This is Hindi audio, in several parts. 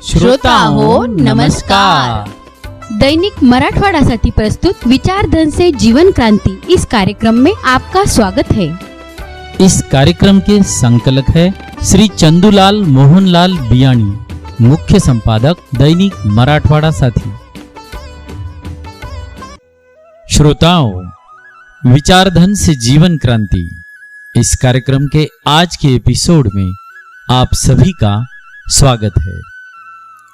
श्रोता हो नमस्कार। दैनिक मराठवाडासाठी प्रस्तुत विचारधन से जीवन क्रांति इस कार्यक्रम में आपका स्वागत है। इस कार्यक्रम के संकलक है श्री चंदूलाल मोहनलाल बियाणी, मुख्य संपादक दैनिक मराठवाड़ा साथी। श्रोताओं, विचारधन से जीवन क्रांति इस कार्यक्रम के आज के एपिसोड में आप सभी का स्वागत है।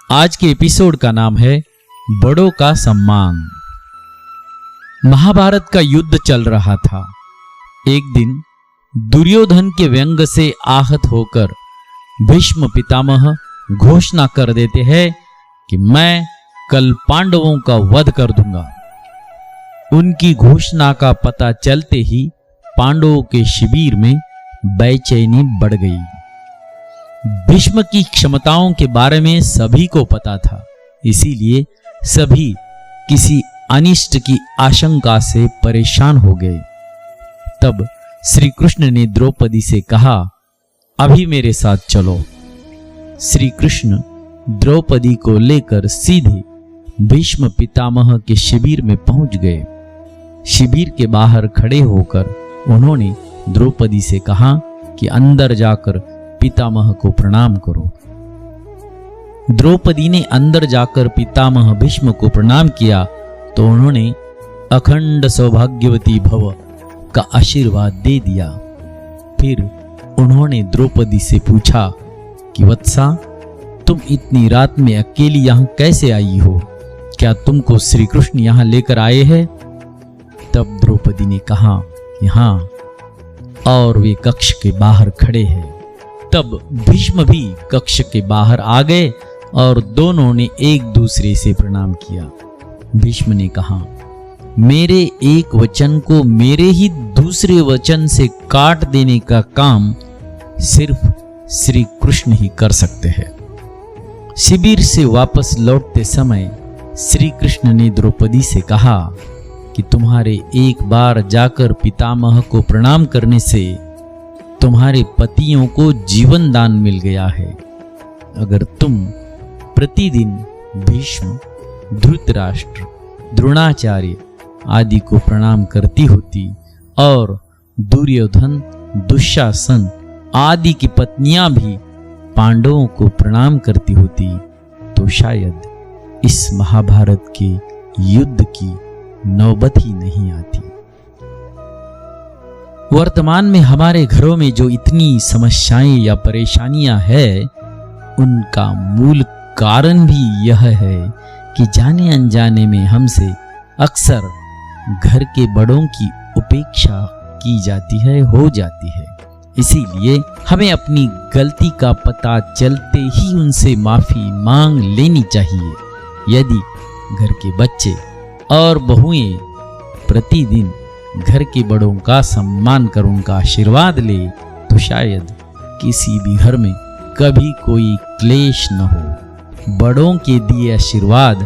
आज के एपिसोड का नाम है बड़ों का सम्मान। महाभारत का युद्ध चल रहा था। एक दिन दुर्योधन के व्यंग से आहत होकर भीष्म पितामह घोषणा कर देते हैं कि मैं कल पांडवों का वध कर दूंगा। उनकी घोषणा का पता चलते ही पांडवों के शिविर में बेचैनी बढ़ गई। भीष्म की क्षमताओं के बारे में सभी को पता था, इसीलिए सभी किसी अनिष्ट की आशंका से परेशान हो गए। तब श्री कृष्ण ने द्रौपदी से कहा, अभी मेरे साथ चलो। श्री कृष्ण द्रौपदी को लेकर सीधे भीष्म पितामह के शिविर में पहुंच गए। शिविर के बाहर खड़े होकर उन्होंने द्रौपदी से कहा कि अंदर जाकर पितामह को प्रणाम करो। द्रौपदी ने अंदर जाकर पितामह भीष्म को प्रणाम किया तो उन्होंने अखंड सौभाग्यवती भव का आशीर्वाद दे दिया। फिर उन्होंने द्रौपदी से पूछा कि वत्सा, तुम इतनी रात में अकेली यहाँ कैसे आई हो? क्या तुमको श्री कृष्ण यहाँ लेकर आए हैं? तब द्रौपदी ने कहा कि हाँ, और वे कक्ष के बाहर खड़े हैं। तब भीष्म भी कक्ष के बाहर आ गए और दोनों ने एक दूसरे से प्रणाम किया। भीष्म ने कहा, मेरे एक वचन को मेरे ही दूसरे वचन से काट देने का काम सिर्फ श्री कृष्ण ही कर सकते हैं। शिविर से वापस लौटते समय श्री कृष्ण ने द्रौपदी से कहा कि तुम्हारे एक बार जाकर पितामह को प्रणाम करने से तुम्हारे पतियों को जीवन दान मिल गया है। अगर तुम प्रतिदिन भीष्म, धृतराष्ट्र, द्रोणाचार्य आदि को प्रणाम करती होती और दुर्योधन, दुशासन आदि की पत्नियां भी पांडवों को प्रणाम करती होती तो शायद इस महाभारत के युद्ध की नौबत ही नहीं आती। वर्तमान में हमारे घरों में जो इतनी समस्याएं या परेशानियां हैं, उनका मूल कारण भी यह है कि जाने अनजाने में हमसे अक्सर घर के बड़ों की उपेक्षा की जाती है, हो जाती है। इसीलिए हमें अपनी गलती का पता चलते ही उनसे माफी मांग लेनी चाहिए। यदि घर के बच्चे और बहुएं प्रतिदिन घर के बड़ों का सम्मान कर उनका आशीर्वाद ले तो शायद किसी भी घर में कभी कोई क्लेश न हो। बड़ों के दिए आशीर्वाद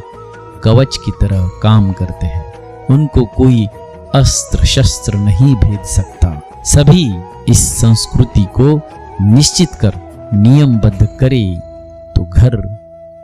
कवच की तरह काम करते हैं, उनको कोई अस्त्र शस्त्र नहीं भेद सकता। सभी इस संस्कृति को निश्चित कर नियमबद्ध करे तो घर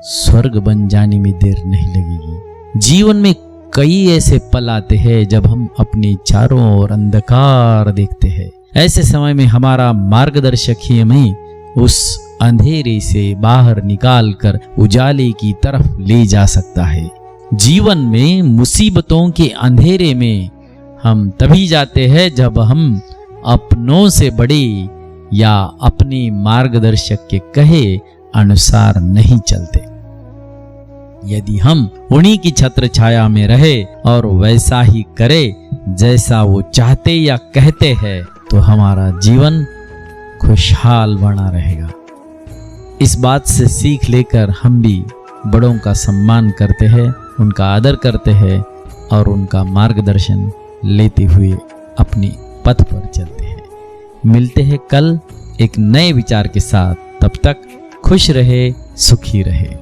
स्वर्ग बन जाने में देर नहीं लगेगी। जीवन में कई ऐसे पल आते हैं जब हम अपने चारों ओर अंधकार देखते हैं। ऐसे समय में हमारा मार्गदर्शक ही हमें उस अंधेरे से बाहर निकाल कर उजाले की तरफ ले जा सकता है। जीवन में मुसीबतों के अंधेरे में हम तभी जाते हैं जब हम अपनों से बड़े या अपने मार्गदर्शक के कहे अनुसार नहीं चलते। यदि हम उन्हीं की छत्र छाया में रहे और वैसा ही करे जैसा वो चाहते या कहते हैं तो हमारा जीवन खुशहाल बना रहेगा। इस बात से सीख लेकर हम भी बड़ों का सम्मान करते हैं, उनका आदर करते हैं और उनका मार्गदर्शन लेते हुए अपने पथ पर चलते हैं। मिलते हैं कल एक नए विचार के साथ। तब तक खुश रहे, सुखी रहे।